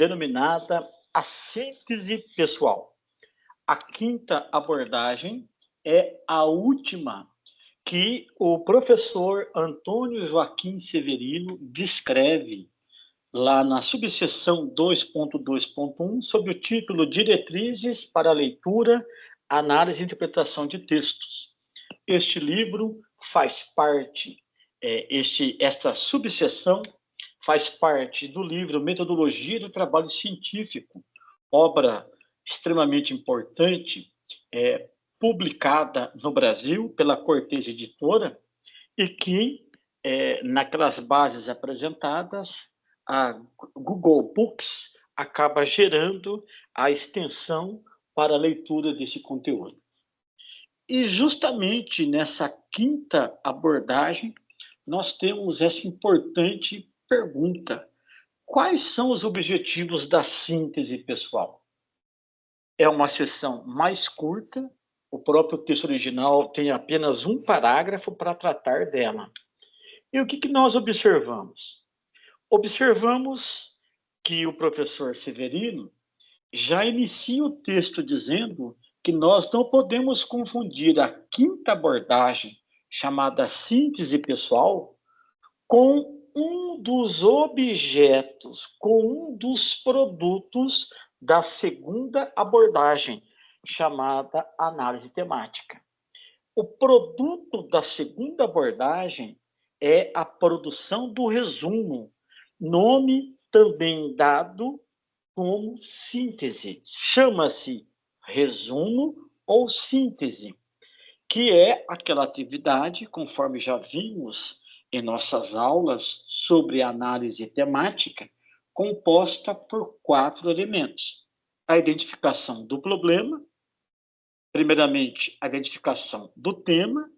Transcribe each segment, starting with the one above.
denominada a síntese pessoal. A quinta abordagem é a última que o professor Antônio Joaquim Severino descreve lá na subseção 2.2.1, sob o título Diretrizes para a Leitura, Análise e Interpretação de Textos. Este livro faz parte, esta subseção faz parte do livro Metodologia do Trabalho Científico, obra extremamente importante, publicada no Brasil pela Cortez Editora, e que, naquelas bases apresentadas, a Google Books acaba gerando a extensão para a leitura desse conteúdo. E justamente nessa quinta abordagem, nós temos essa importante pergunta: quais são os objetivos da síntese pessoal? É uma seção mais curta, o próprio texto original tem apenas um parágrafo para tratar dela. E o que nós observamos? Observamos que o professor Severino já inicia o texto dizendo que nós não podemos confundir a quinta abordagem, chamada síntese pessoal, com um dos objetos, com um dos produtos da segunda abordagem, chamada análise temática. O produto da segunda abordagem é a produção do resumo, nome também dado como síntese. Chama-se resumo ou síntese, que é aquela atividade, conforme já vimos em nossas aulas sobre análise temática, composta por 4 elementos: a identificação do problema, primeiramente, a identificação do tema,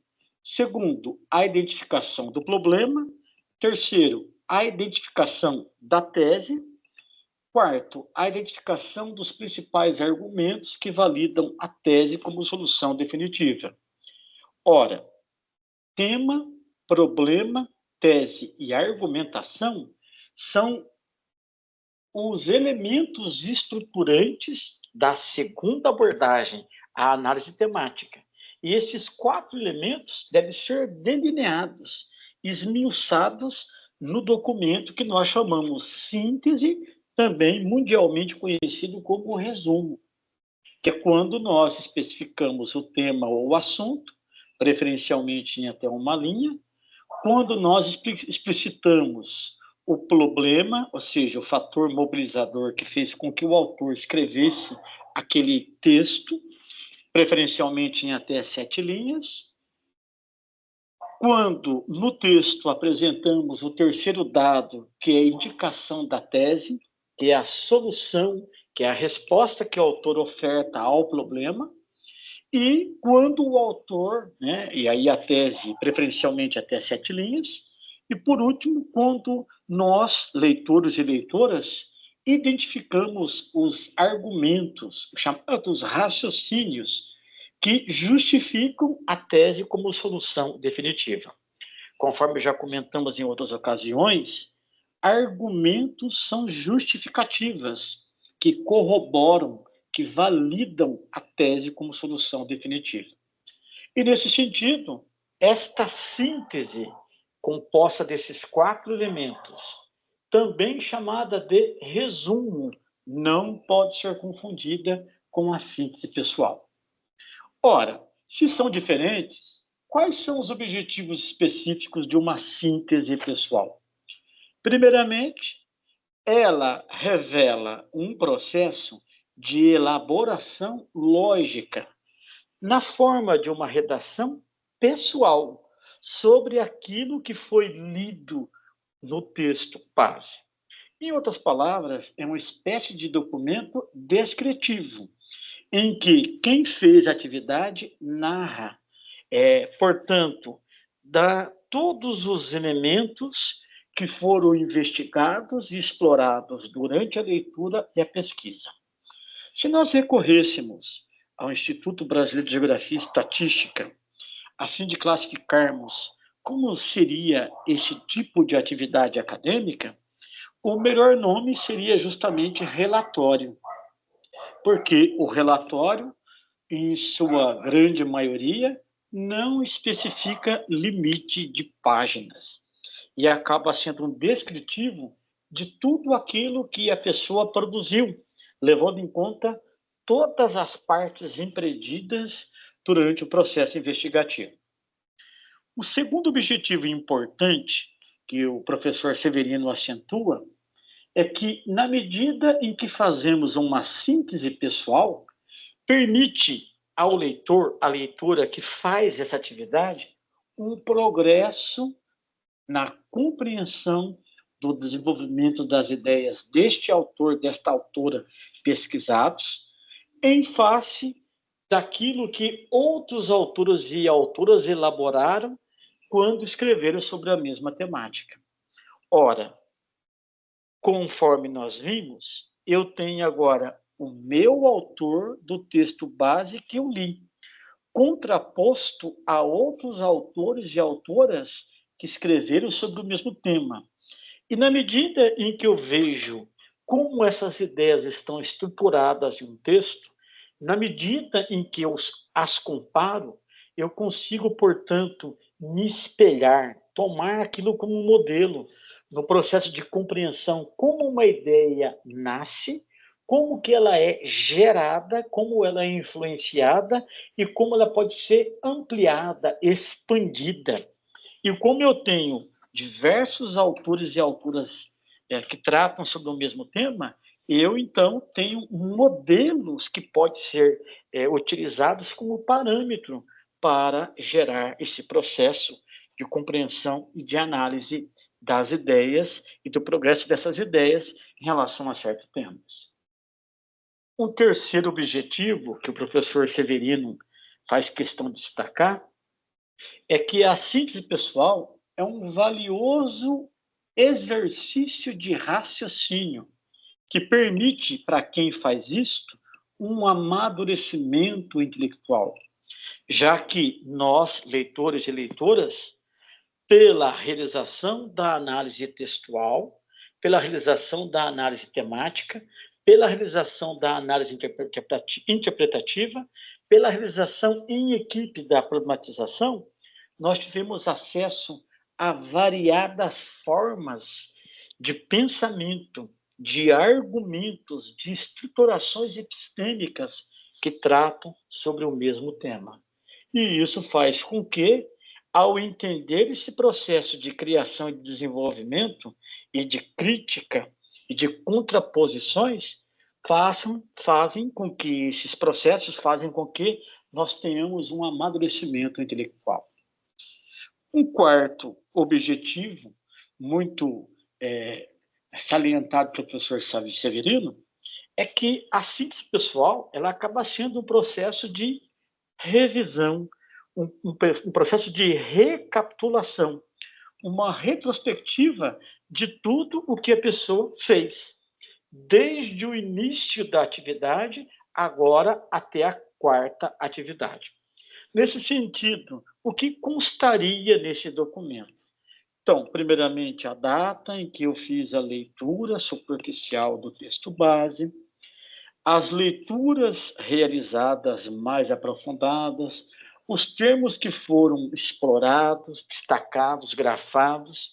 segundo, a identificação do problema, terceiro, a identificação da tese, quarto, a identificação dos principais argumentos que validam a tese como solução definitiva. Ora, tema, problema, tese e argumentação são os elementos estruturantes da segunda abordagem, a análise temática. E esses 4 elementos devem ser delineados, esmiuçados no documento que nós chamamos síntese, também mundialmente conhecido como resumo, que é quando nós especificamos o tema ou o assunto, preferencialmente em até uma linha, quando nós explicitamos o problema, ou seja, o fator mobilizador que fez com que o autor escrevesse aquele texto, preferencialmente em até 7 linhas. Quando no texto apresentamos o terceiro dado, que é a indicação da tese, que é a solução, que é a resposta que o autor oferta ao problema, e quando o autor, e aí a tese preferencialmente até 7 linhas, e por último, quando nós, leitores e leitoras, identificamos os argumentos, chamados raciocínios, que justificam a tese como solução definitiva. Conforme já comentamos em outras ocasiões, argumentos são justificativas que corroboram, que validam a tese como solução definitiva. E, nesse sentido, esta síntese composta desses 4 elementos, também chamada de resumo, não pode ser confundida com a síntese pessoal. Ora, se são diferentes, quais são os objetivos específicos de uma síntese pessoal? Primeiramente, ela revela um processo de elaboração lógica, na forma de uma redação pessoal, sobre aquilo que foi lido no texto base. Em outras palavras, é uma espécie de documento descritivo, em que quem fez a atividade narra, portanto, dá todos os elementos que foram investigados e explorados durante a leitura e a pesquisa. Se nós recorrêssemos ao Instituto Brasileiro de Geografia e Estatística, a fim de classificarmos como seria esse tipo de atividade acadêmica, O melhor nome seria justamente relatório, porque o relatório, em sua grande maioria, não especifica limite de páginas e acaba sendo um descritivo de tudo aquilo que a pessoa produziu, levando em conta todas as partes empreendidas durante o processo investigativo. O segundo objetivo importante que o professor Severino acentua é que, na medida em que fazemos uma síntese pessoal, permite ao leitor, à leitora que faz essa atividade, um progresso na compreensão do desenvolvimento das ideias deste autor, desta autora pesquisados, em face daquilo que outros autores e autoras elaboraram quando escreveram sobre a mesma temática. Ora, conforme nós vimos, eu tenho agora o meu autor do texto base que eu li, contraposto a outros autores e autoras que escreveram sobre o mesmo tema. E na medida em que eu vejo como essas ideias estão estruturadas em um texto, na medida em que eu as comparo, eu consigo, portanto, me espelhar, tomar aquilo como um modelo no processo de compreensão, como uma ideia nasce, como que ela é gerada, como ela é influenciada e como ela pode ser ampliada, expandida. E como eu tenho diversos autores e autoras que tratam sobre o mesmo tema, eu então tenho modelos que podem ser utilizados como parâmetro para gerar esse processo de compreensão e de análise das ideias e do progresso dessas ideias em relação a certos temas. Um terceiro objetivo que o professor Severino faz questão de destacar é que a síntese pessoal é um valioso exercício de raciocínio que permite, para quem faz isto, um amadurecimento intelectual, já que nós, leitores e leitoras, pela realização da análise textual, pela realização da análise temática, pela realização da análise interpretativa, pela realização em equipe da problematização, nós tivemos acesso a variadas formas de pensamento, de argumentos, de estruturações epistêmicas que tratam sobre o mesmo tema. E isso faz com que, ao entender esse processo de criação e de desenvolvimento, e de crítica, e de contraposições, fazem com que esses processos fazem com que nós tenhamos um amadurecimento intelectual. Um quarto objetivo, muito salientado pelo professor Severino, é que a síntese pessoal ela acaba sendo um processo de revisão, um processo de recapitulação, uma retrospectiva de tudo o que a pessoa fez, desde o início da atividade, agora até a quarta atividade. Nesse sentido, o que constaria nesse documento? Então, primeiramente, a data em que eu fiz a leitura superficial do texto base, as leituras realizadas mais aprofundadas, os termos que foram explorados, destacados, grafados,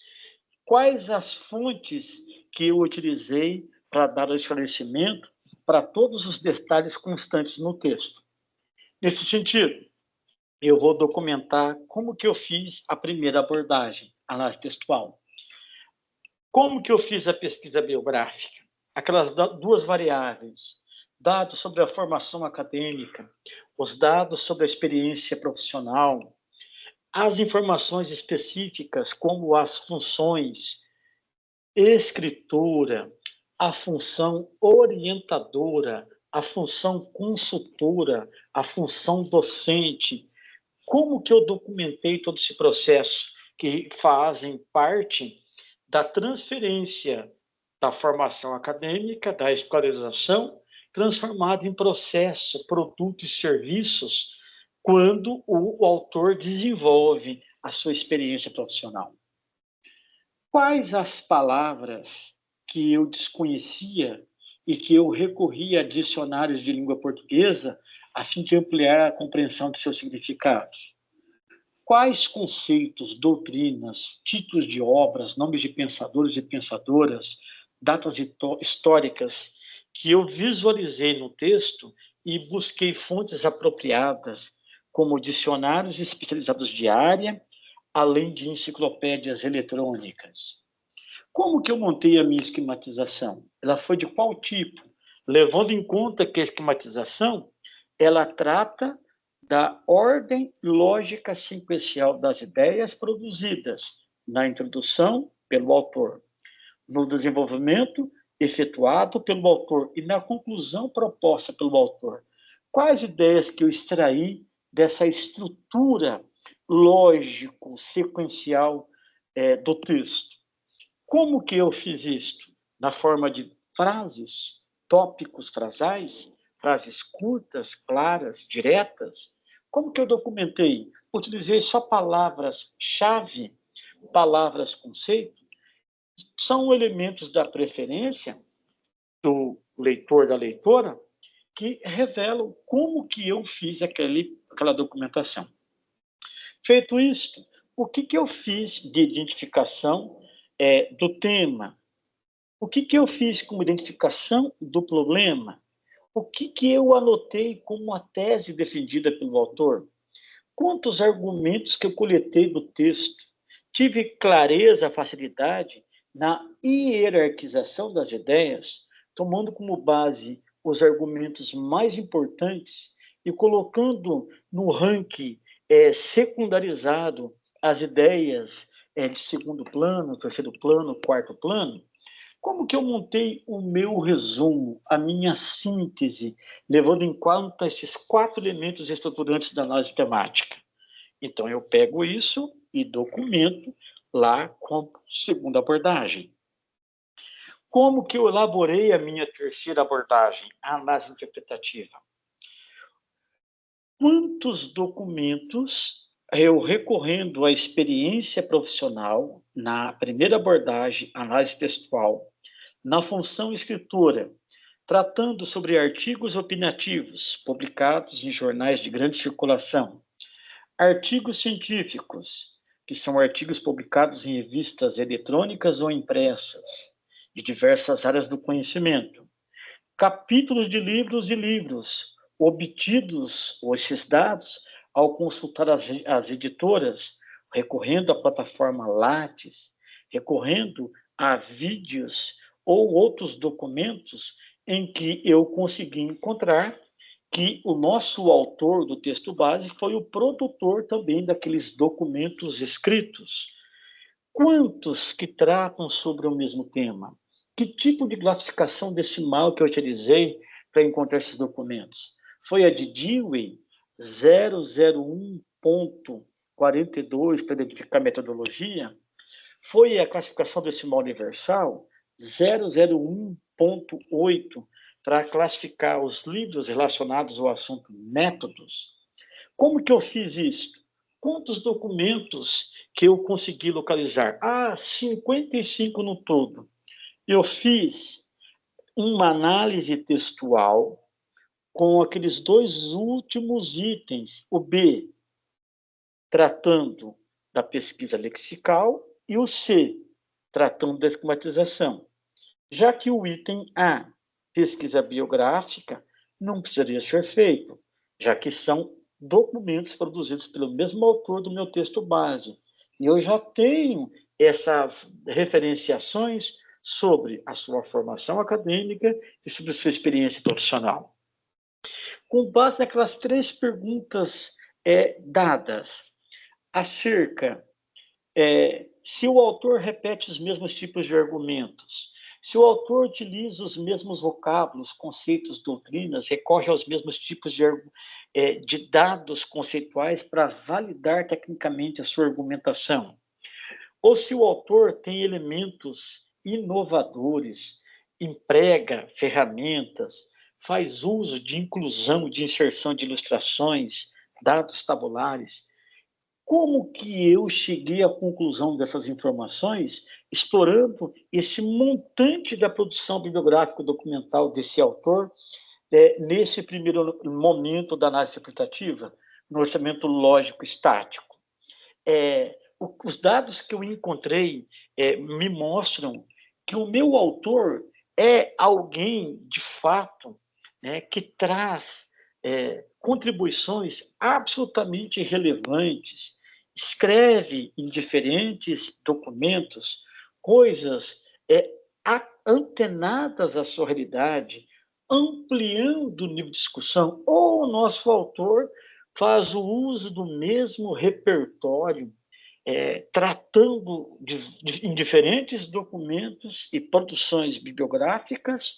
quais as fontes que eu utilizei para dar o esclarecimento para todos os detalhes constantes no texto. Nesse sentido, eu vou documentar como que eu fiz a primeira abordagem, análise textual. Como que eu fiz a pesquisa biográfica? Aquelas duas variáveis, dados sobre a formação acadêmica, os dados sobre a experiência profissional, as informações específicas, como as funções escritora, a função orientadora, a função consultora, a função docente. Como que eu documentei todo esse processo que fazem parte da transferência da formação acadêmica, da escolarização, transformado em processo, produto e serviços, quando o autor desenvolve a sua experiência profissional. Quais as palavras que eu desconhecia e que eu recorria a dicionários de língua portuguesa a fim de ampliar a compreensão de seus significados. Quais conceitos, doutrinas, títulos de obras, nomes de pensadores e pensadoras, datas históricas que eu visualizei no texto e busquei fontes apropriadas, como dicionários especializados de área, além de enciclopédias eletrônicas. Como que eu montei a minha esquematização? Ela foi de qual tipo? Levando em conta que a esquematização, ela trata da ordem lógica sequencial das ideias produzidas na introdução pelo autor, no desenvolvimento efetuado pelo autor e na conclusão proposta pelo autor. Quais ideias que eu extraí dessa estrutura lógico-sequencial do texto? Como que eu fiz isto? Na forma de frases, tópicos frasais, frases curtas, claras, diretas? Como que eu documentei? Utilizei só palavras-chave, palavras-conceito? São elementos da preferência do leitor, da leitora, que revelam como que eu fiz aquela documentação. Feito isto, o que eu fiz de identificação do tema? O que eu fiz como identificação do problema? O que eu anotei como a tese defendida pelo autor? Quantos argumentos que eu coletei do texto? Tive clareza, facilidade na hierarquização das ideias, tomando como base os argumentos mais importantes e colocando no ranking secundarizado as ideias de segundo plano, terceiro plano, quarto plano. Como que eu montei o meu resumo, a minha síntese, levando em conta esses 4 elementos estruturantes da análise temática? Então, eu pego isso e documento lá com segunda abordagem. Como que eu elaborei a minha terceira abordagem, a análise interpretativa? Quantos documentos eu, recorrendo à experiência profissional, na primeira abordagem, análise textual, na função escritora, tratando sobre artigos opinativos publicados em jornais de grande circulação, artigos científicos, que são artigos publicados em revistas eletrônicas ou impressas, de diversas áreas do conhecimento, capítulos de livros e livros, obtidos esses dados ao consultar as editoras, recorrendo à plataforma Lattes, recorrendo a vídeos ou outros documentos em que eu consegui encontrar que o nosso autor do texto base foi o produtor também daqueles documentos escritos. Quantos que tratam sobre o mesmo tema? Que tipo de classificação decimal que eu utilizei para encontrar esses documentos? Foi a de Dewey, 001.42 para identificar a metodologia? Foi a classificação decimal universal, 001.8 para classificar os livros relacionados ao assunto métodos? Como que eu fiz isso? Quantos documentos que eu consegui localizar? 55 no todo. Eu fiz uma análise textual com aqueles 2 últimos itens, o B, tratando da pesquisa lexical, e o C, tratando da esquematização. Já que o item A, pesquisa biográfica, não precisaria ser feito, já que são documentos produzidos pelo mesmo autor do meu texto base. E eu já tenho essas referenciações sobre a sua formação acadêmica e sobre a sua experiência profissional. Com base naquelas 3 perguntas dadas, acerca se o autor repete os mesmos tipos de argumentos, se o autor utiliza os mesmos vocábulos, conceitos, doutrinas, recorre aos mesmos tipos de dados conceituais para validar tecnicamente a sua argumentação, ou se o autor tem elementos inovadores, emprega ferramentas, faz uso de inclusão, de inserção de ilustrações, dados tabulares. Como que eu cheguei à conclusão dessas informações, explorando esse montante da produção bibliográfica documental desse autor, nesse primeiro momento da análise interpretativa, no orçamento lógico estático? Os dados que eu encontrei me mostram que o meu autor é alguém, de fato, né, que traz contribuições absolutamente relevantes, escreve em diferentes documentos coisas antenadas à sua realidade, ampliando o nível de discussão, ou o nosso autor faz o uso do mesmo repertório, tratando em diferentes documentos e produções bibliográficas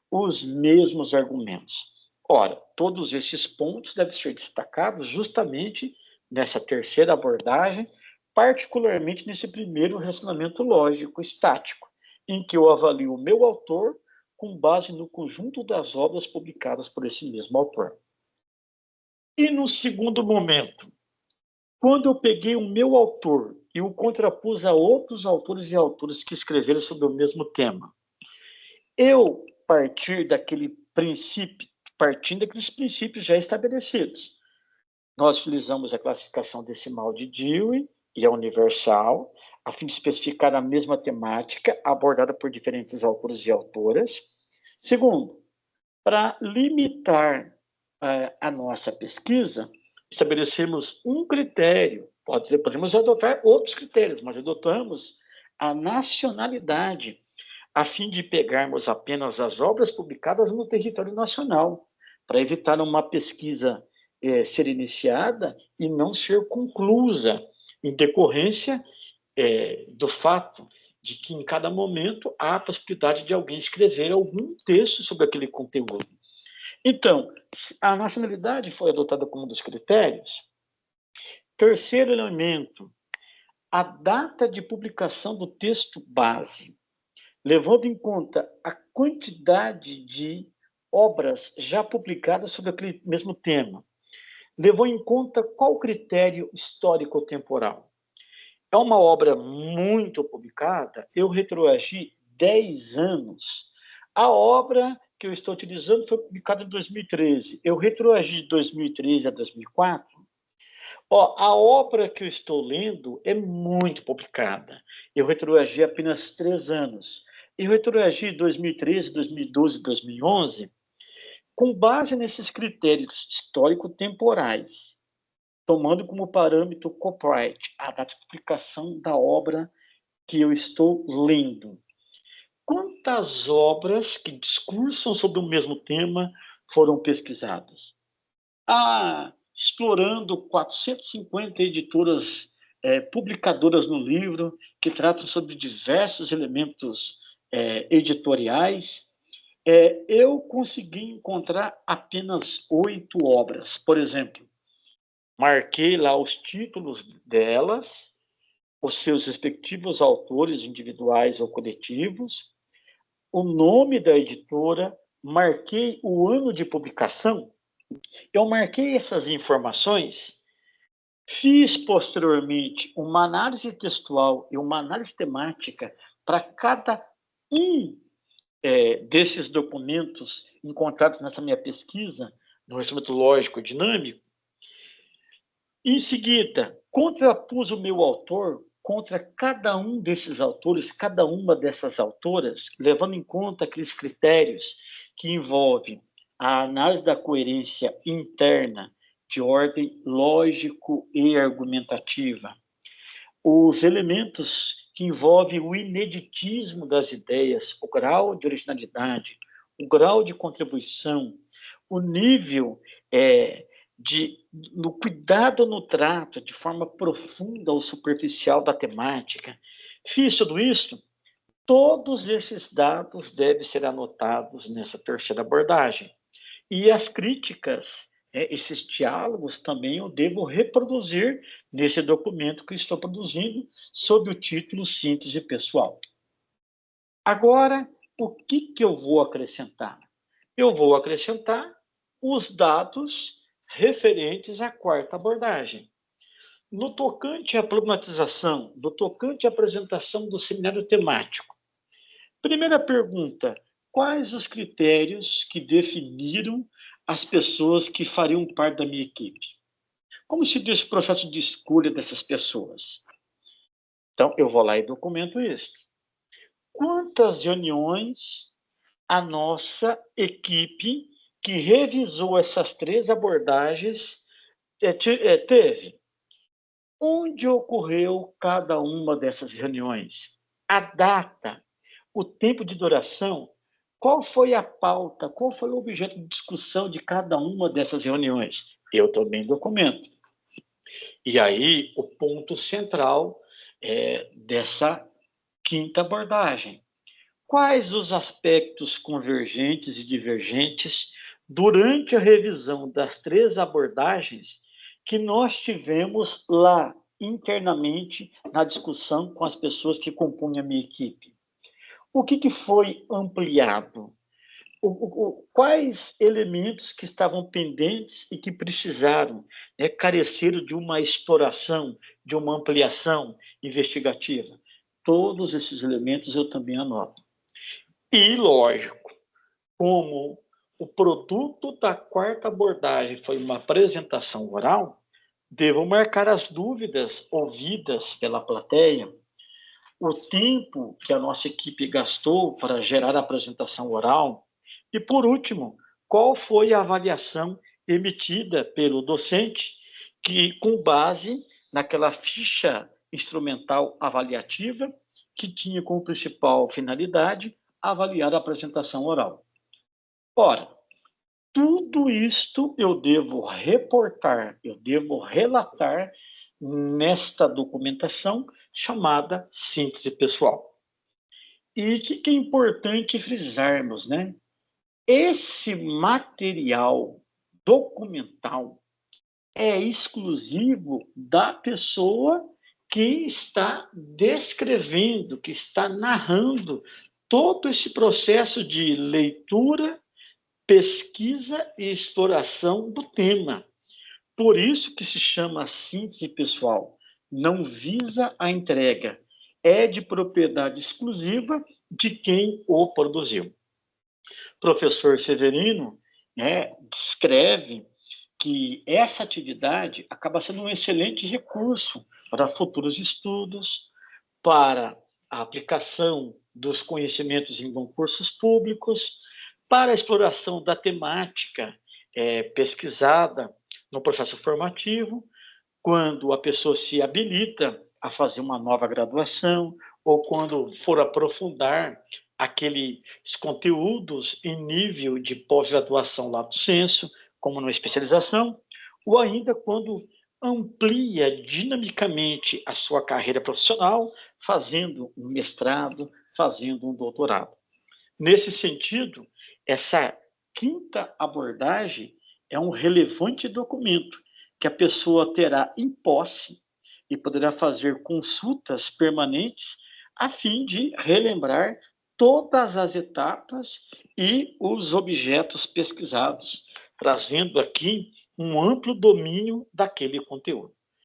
os mesmos argumentos. Ora, todos esses pontos devem ser destacados justamente nessa terceira abordagem, particularmente nesse primeiro relacionamento lógico estático, em que eu avalio o meu autor com base no conjunto das obras publicadas por esse mesmo autor. E no segundo momento, quando eu peguei o meu autor e o contrapus a outros autores e autoras que escreveram sobre o mesmo tema, eu partindo daqueles princípios já estabelecidos. Nós utilizamos a classificação decimal de Dewey e a universal, a fim de especificar a mesma temática abordada por diferentes autores e autoras. Segundo, para limitar a nossa pesquisa, estabelecemos um critério. Podemos adotar outros critérios, mas adotamos a nacionalidade, a fim de pegarmos apenas as obras publicadas no território nacional, para evitar uma pesquisa ser iniciada e não ser conclusa, em decorrência do fato de que, em cada momento, há a possibilidade de alguém escrever algum texto sobre aquele conteúdo. Então, a nacionalidade foi adotada como um dos critérios. Terceiro elemento, a data de publicação do texto base, levando em conta a quantidade de obras já publicadas sobre aquele mesmo tema. Levou em conta qual critério histórico-temporal? É uma obra muito publicada, eu retroagi 10 anos. A obra que eu estou utilizando foi publicada em 2013. Eu retroagi de 2013 a 2004. A obra que eu estou lendo é muito publicada. Eu retroagi apenas 3 anos. Eu retroagi 2013, 2012, 2011, com base nesses critérios histórico-temporais, tomando como parâmetro copyright, a data de publicação da obra que eu estou lendo. Quantas obras que discursam sobre o mesmo tema foram pesquisadas? Explorando 450 editoras publicadoras no livro, que tratam sobre diversos elementos editoriais, eu consegui encontrar apenas 8 obras. Por exemplo, marquei lá os títulos delas, os seus respectivos autores individuais ou coletivos, o nome da editora, marquei o ano de publicação. Eu marquei essas informações, fiz posteriormente uma análise textual e uma análise temática para cada um desses documentos encontrados nessa minha pesquisa, no orçamento lógico dinâmico. Em seguida, contrapus o meu autor contra cada um desses autores, cada uma dessas autoras, levando em conta aqueles critérios que envolvem a análise da coerência interna de ordem lógico e argumentativa, os elementos que envolvem o ineditismo das ideias, o grau de originalidade, o grau de contribuição, o nível no cuidado no trato, de forma profunda ou superficial da temática. Fiz tudo isso, todos esses dados devem ser anotados nessa terceira abordagem. E as críticas, esses diálogos também eu devo reproduzir nesse documento que estou produzindo, sob o título Síntese Pessoal. Agora, o que eu vou acrescentar? Eu vou acrescentar os dados referentes à quarta abordagem. No tocante à problematização, no tocante à apresentação do seminário temático, primeira pergunta: quais os critérios que definiram as pessoas que fariam parte da minha equipe? Como se deu esse processo de escolha dessas pessoas? Então, eu vou lá e documento isso. Quantas reuniões a nossa equipe que revisou essas 3 abordagens teve? Onde ocorreu cada uma dessas reuniões? A data, o tempo de duração, qual foi a pauta, qual foi o objeto de discussão de cada uma dessas reuniões? Eu também documento. E aí, o ponto central dessa quinta abordagem. Quais os aspectos convergentes e divergentes durante a revisão das 3 abordagens que nós tivemos lá internamente na discussão com as pessoas que compunham a minha equipe? O que foi ampliado? Quais elementos que estavam pendentes e que precisaram, careceram de uma exploração, de uma ampliação investigativa? Todos esses elementos eu também anoto. E, lógico, como o produto da quarta abordagem foi uma apresentação oral, devo marcar as dúvidas ouvidas pela plateia, o tempo que a nossa equipe gastou para gerar a apresentação oral e, por último, qual foi a avaliação emitida pelo docente que, com base naquela ficha instrumental avaliativa, que tinha como principal finalidade avaliar a apresentação oral. Ora, tudo isto eu devo reportar, eu devo relatar nesta documentação chamada síntese pessoal. E o que é importante frisarmos, né? Esse material documental é exclusivo da pessoa que está descrevendo, que está narrando todo esse processo de leitura, pesquisa e exploração do tema. Por isso que se chama síntese pessoal. Não visa a entrega, é de propriedade exclusiva de quem o produziu. Professor Severino, descreve que essa atividade acaba sendo um excelente recurso para futuros estudos, para a aplicação dos conhecimentos em concursos públicos, para a exploração da temática pesquisada no processo formativo, quando a pessoa se habilita a fazer uma nova graduação, ou quando for aprofundar aqueles conteúdos em nível de pós-graduação lato sensu, como numa especialização, ou ainda quando amplia dinamicamente a sua carreira profissional, fazendo um mestrado, fazendo um doutorado. Nesse sentido, essa quinta abordagem é um relevante documento que a pessoa terá em posse e poderá fazer consultas permanentes a fim de relembrar todas as etapas e os objetos pesquisados, trazendo aqui um amplo domínio daquele conteúdo.